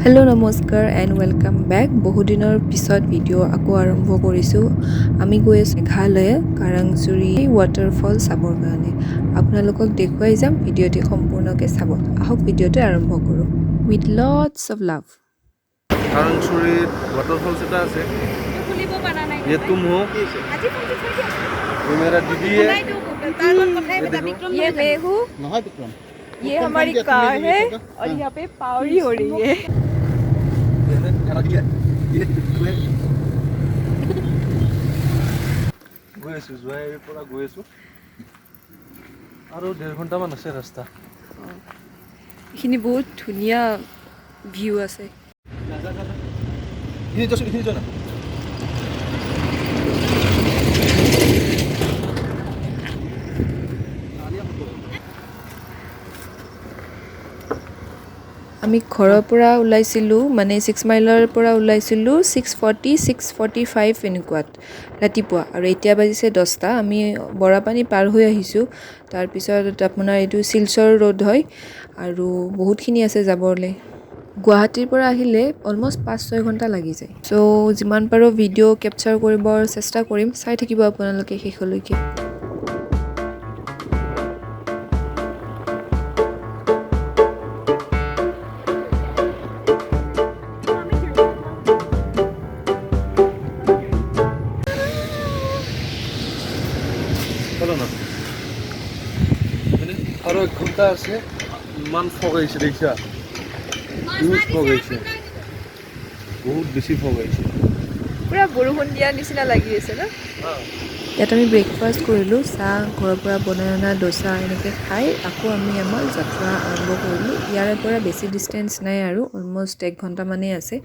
Hello' নমস্কাৰ and welcome back বহুদিনৰ পিছত ভিডিঅ' আকৌ আৰম্ভ কৰিছোঁ আমি গৈ আছোঁ মেঘালয় কাৰাংচুৰি ৱাটাৰফল চাবৰ কাৰণে আপোনালোকক দেখুৱাই যাম ভিডিঅ'টি সম্পূৰ্ণকৈ চাব আহক ভিডিঅ'টো আৰম্ভ কৰোঁ with lots of love Krang Shuri waterfall से था से ये तुम हो ये मेरा दीदी है ये मैं हूँ ये हमारी कार है और यहाँ पे पावरी हो रही है गई आছো যোৱাই পৰা গৈ আছো আৰু 1.5 ঘণ্টা মান আছে ৰাস্তা এইখিনি বহুত ধুনীয়া ভিউ আছে ইখিনি যোৱা আমি ঘৰৰ পৰা ওলাইছিলোঁ মানে 6 মাইলৰ পৰা ওলাইছিলোঁ 6:40 6:45 এনেকুৱাত ৰাতিপুৱা আৰু এতিয়া বাজিছে 10টা আমি বৰাপানী পাৰ হৈ আহিছোঁ তাৰপিছত আপোনাৰ এইটো শিলচৰ ৰোড হয় আৰু বহুতখিনি আছে যাবলৈ গুৱাহাটীৰ পৰা আহিলে অলমষ্ট 5-6 ঘণ্টা লাগি যায় চ' যিমান পাৰোঁ ভিডিঅ' কেপচাৰ কৰিবৰ চেষ্টা কৰিম চাই থাকিব আপোনালোকে শেষলৈকে চলো না আৰু 1 ঘণ্টা আছে ইমান ফগ আহিছে দেখিছা বহুত ফগ আহিছে বহুত বেছি ফগ আহিছে পুৰা বৰষুণ দিয়া নিচিনা লাগি আছে ন ইয়াত আমি ব্ৰেকফাষ্ট কৰিলোঁ চাহ ঘৰৰ পৰা বনাই অনা ডোচা এনেকৈ খাই আকৌ আমি আমাৰ যাত্ৰা আৰম্ভ কৰিলোঁ ইয়াৰে পৰা বেছি ডিষ্টেঞ্চ নাই আৰু অলমষ্ট 1 ঘণ্টামানেই আছে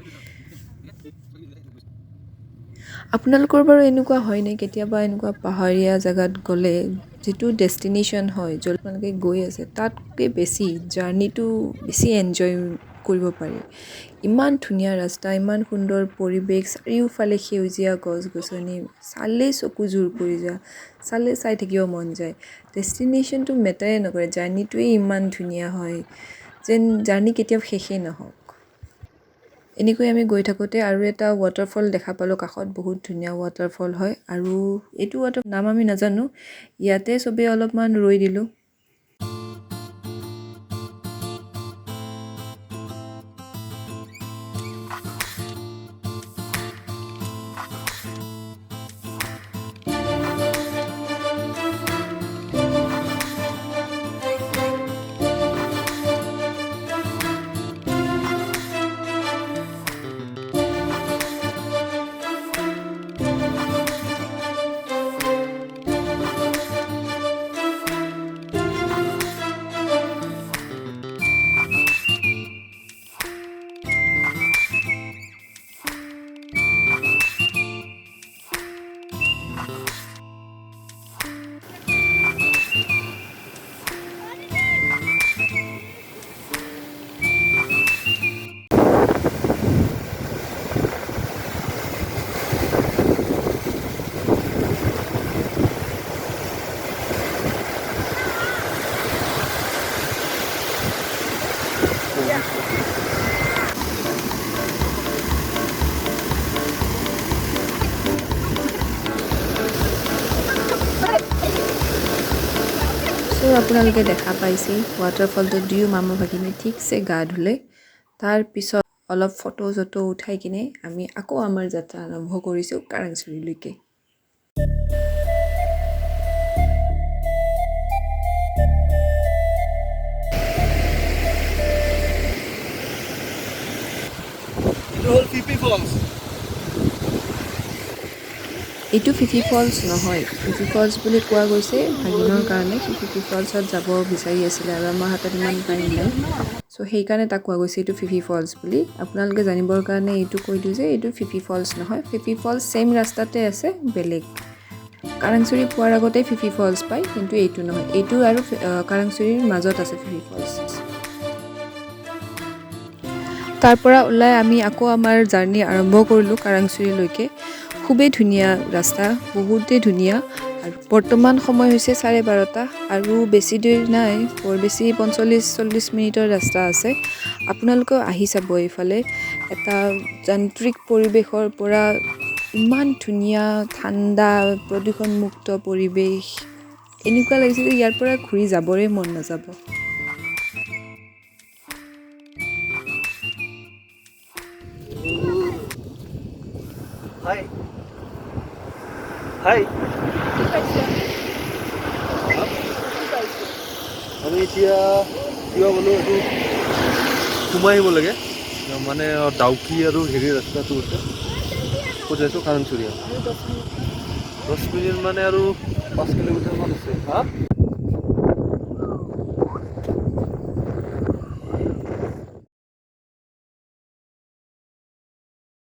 আপোনালোকৰ বাৰু এনেকুৱা হয়নে কেতিয়াবা এনেকুৱা পাহাৰীয়া জেগাত গ'লে যিটো ডেষ্টিনেশ্যন হয় য'ত আপোনালোকে গৈ আছে তাতকৈ বেছি জাৰ্ণিটো বেছি এনজয় কৰিব পাৰি ইমান ধুনীয়া ৰাস্তা ইমান সুন্দৰ পৰিৱেশ চাৰিওফালে সেউজীয়া গছ গছনি চালেই চকু জোৰ পৰি যায় চালে চাই থাকিব মন যায় ডেষ্টিনেশ্যনটো মেটাৰে নকৰে জাৰ্ণিটোৱেই ইমান ধুনীয়া হয় যেন জাৰ্ণি কেতিয়াও শেষেই নহওক এনেকৈ আমি গৈ থাকোঁতে আৰু এটা ৱাটাৰফল দেখা পালোঁ কাষত বহুত ধুনীয়া ৱাটাৰফল হয় আৰু এইটো ৱাটাৰ নাম আমি নাজানো ইয়াতে চবেই অলপমান ৰৈ দিলোঁ চ' আপোনালোকে দেখা পাইছে ৱাটাৰফলটোত দুয়ো মামা ভাগিনে ঠিকছে গা ধুলে তাৰপিছত অলপ ফটো জটো উঠাই কিনে আমি আকৌ আমাৰ যাত্ৰা আৰম্ভ কৰিছোঁ কাৰাংচুৰিলৈকে এইটো ফিফি ফলছ নহয় ফিফি ফলছ বুলি কোৱা গৈছে ভাগিনৰ কাৰণে সি ফিফি ফলছত যাব বিচাৰি আছিলে আৰু আমাৰ হাতত ইমান টাইম নাই চ' সেইকাৰণে তাক কোৱা গৈছে এইটো ফিফি ফলছ বুলি আপোনালোকে জানিবৰ কাৰণে এইটো কৈ দিওঁ যে এইটো ফিফি ফলছ নহয় ফিফি ফলছ ছেইম ৰাস্তাতে আছে বেলেগ কাৰাংচুৰি পোৱাৰ আগতে ফিফি ফলছ পায় কিন্তু এইটো নহয় এইটো আৰু কাৰাংচুৰিৰ মাজত আছে ফিফি ফলছ তাৰ পৰা ওলাই আমি আকৌ আমাৰ জাৰ্ণি আৰম্ভ কৰিলোঁ কাৰাংচুৰিলৈকে খুবেই ধুনীয়া ৰাস্তা বহুতেই ধুনীয়া আৰু বৰ্তমান সময় হৈছে 12:30 আৰু বেছি দেৰি নাই, বৰ বেছি 45-40 মিনিটৰ ৰাস্তা আছে। আপোনালোকেও আহি চাব এইফালে, এটা যান্ত্ৰিক পৰিৱেশৰ পৰা ইমান ধুনীয়া ঠাণ্ডা প্ৰদূষণমুক্ত পৰিৱেশ, এনেকুৱা লাগিছে যে ইয়াৰ পৰা ঘূৰি যাবৰে মন নাযাব। হাই হাই আমি এতিয়া কিবা বোলো এইটো সোমাই আহিব লাগে, মানে ডাউকি আৰু হেৰি ৰাস্তাটো আছে, ক'ত যাইছোঁ কাৰং চুৰি। 10 মিনিট মানে আৰু 5 কিলোমিটাৰমান আছে।